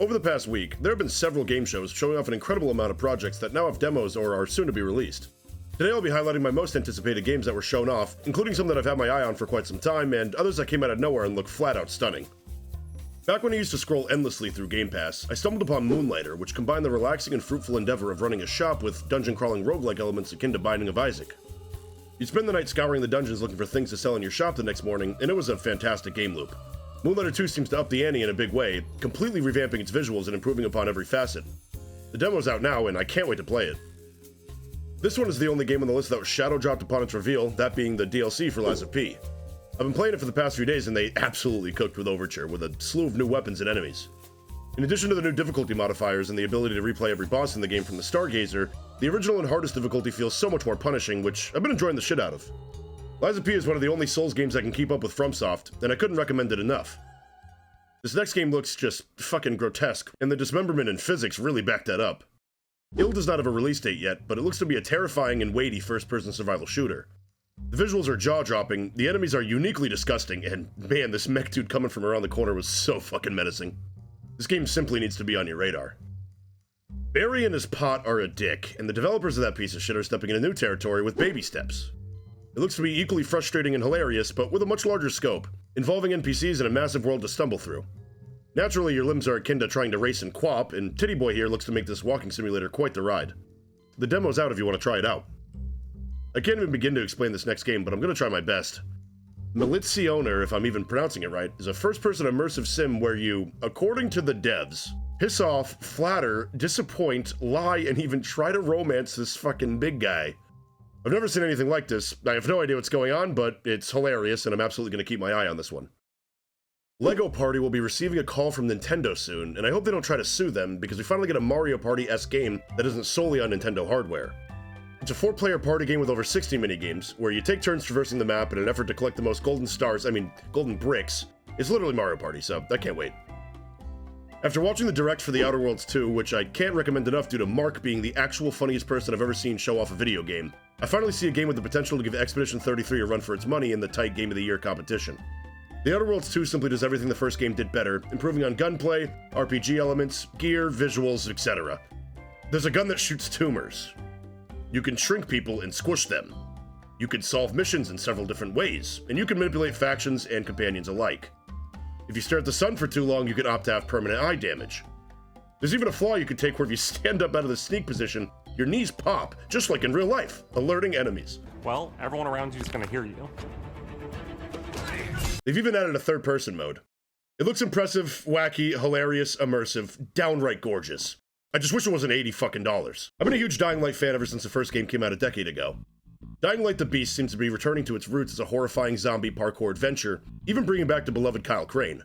Over the past week, there have been several game shows showing off an incredible amount of projects that now have demos or are soon to be released. Today I'll be highlighting my most anticipated games that were shown off, including some that I've had my eye on for quite some time, and others that came out of nowhere and look flat out stunning. Back when I used to scroll endlessly through Game Pass, I stumbled upon Moonlighter, which combined the relaxing and fruitful endeavor of running a shop with dungeon-crawling roguelike elements akin to Binding of Isaac. You'd spend the night scouring the dungeons looking for things to sell in your shop the next morning, and it was a fantastic game loop. Moonlighter 2 seems to up the ante in a big way, completely revamping its visuals and improving upon every facet. The demo's out now, and I can't wait to play it. This one is the only game on the list that was shadow dropped upon its reveal, that being the DLC for Lies of P. I've been playing it for the past few days, and they absolutely cooked with Overture, with a slew of new weapons and enemies. In addition to the new difficulty modifiers and the ability to replay every boss in the game from the Stargazer, the original and hardest difficulty feels so much more punishing, which I've been enjoying the shit out of. Lies of P is one of the only Souls games I can keep up with FromSoft, and I couldn't recommend it enough. This next game looks just fucking grotesque, and the dismemberment and physics really back that up. Guild does not have a release date yet, but it looks to be a terrifying and weighty first-person survival shooter. The visuals are jaw-dropping, the enemies are uniquely disgusting, and man, this mech dude coming from around the corner was so fucking menacing. This game simply needs to be on your radar. Barry and his pot are a dick, and the developers of that piece of shit are stepping into new territory with baby steps. It looks to be equally frustrating and hilarious, but with a much larger scope, involving NPCs and a massive world to stumble through. Naturally, your limbs are akin to trying to race in QWOP, and Titty Boy here looks to make this walking simulator quite the ride. The demo's out if you want to try it out. I can't even begin to explain this next game, but I'm going to try my best. Militsioner, if I'm even pronouncing it right, is a first-person immersive sim where you, according to the devs, piss off, flatter, disappoint, lie, and even try to romance this fucking big guy. I've never seen anything like this. I have no idea what's going on, but it's hilarious, and I'm absolutely going to keep my eye on this one. Lego Party will be receiving a call from Nintendo soon, and I hope they don't try to sue them, because we finally get a Mario Party-esque game that isn't solely on Nintendo hardware. It's a 4-player party game with over 60 minigames, where you take turns traversing the map in an effort to collect the most golden bricks. It's literally Mario Party, so I can't wait. After watching the direct for The Outer Worlds 2, which I can't recommend enough due to Mark being the actual funniest person I've ever seen show off a video game, I finally see a game with the potential to give Expedition 33 a run for its money in the tight Game of the Year competition. The Outer Worlds 2 simply does everything the first game did better, improving on gunplay, RPG elements, gear, visuals, etc. There's a gun that shoots tumors. You can shrink people and squish them. You can solve missions in several different ways, and you can manipulate factions and companions alike. If you stare at the sun for too long, you can opt to have permanent eye damage. There's even a flaw you can take where if you stand up out of the sneak position, your knees pop, just like in real life, alerting enemies. Well, everyone around you is going to hear you. They've even added a third-person mode. It looks impressive, wacky, hilarious, immersive, downright gorgeous. I just wish it wasn't $80 fucking. I've been a huge Dying Light fan ever since the first game came out a decade ago. Dying Light the Beast seems to be returning to its roots as a horrifying zombie parkour adventure, even bringing back the beloved Kyle Crane.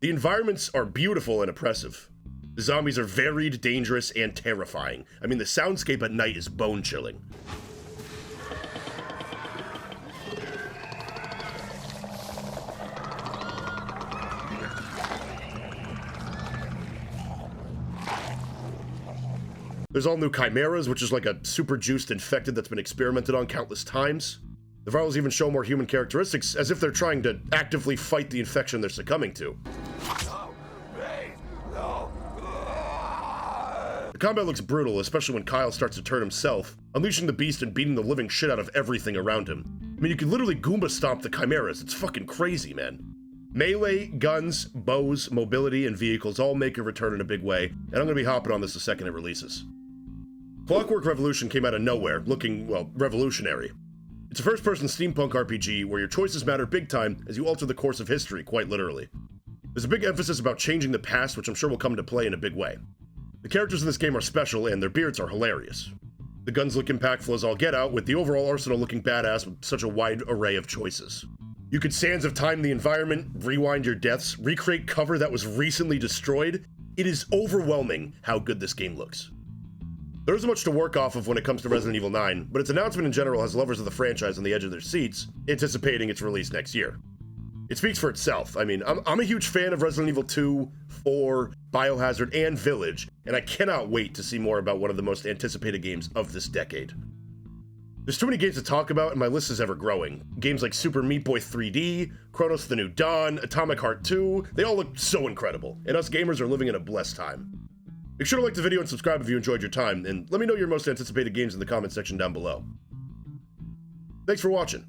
The environments are beautiful and oppressive. The zombies are varied, dangerous, and terrifying. I mean, the soundscape at night is bone-chilling. There's all new chimeras, which is like a super juiced infected that's been experimented on countless times. The Varls even show more human characteristics, as if they're trying to actively fight the infection they're succumbing to. The combat looks brutal, especially when Kyle starts to turn himself, unleashing the beast and beating the living shit out of everything around him. I mean, you can literally Goomba stomp the chimeras. It's fucking crazy, man. Melee, guns, bows, mobility, and vehicles all make a return in a big way, and I'm gonna be hopping on this the second it releases. Clockwork Revolution came out of nowhere, looking, well, revolutionary. It's a first-person steampunk RPG where your choices matter big time as you alter the course of history, quite literally. There's a big emphasis about changing the past, which I'm sure will come into play in a big way. The characters in this game are special, and their beards are hilarious. The guns look impactful as all get out, with the overall arsenal looking badass with such a wide array of choices. You could Sands of Time the environment, rewind your deaths, recreate cover that was recently destroyed. It is overwhelming how good this game looks. There isn't much to work off of when it comes to Resident Evil 9, but its announcement in general has lovers of the franchise on the edge of their seats, anticipating its release next year. It speaks for itself. I mean, I'm a huge fan of Resident Evil 2, 4, Biohazard, and Village, and I cannot wait to see more about one of the most anticipated games of this decade. There's too many games to talk about, and my list is ever growing. Games like Super Meat Boy 3D, Chronos the New Dawn, Atomic Heart 2, they all look so incredible, and us gamers are living in a blessed time. Make sure to like the video and subscribe if you enjoyed your time, and let me know your most anticipated games in the comment section down below. Thanks for watching.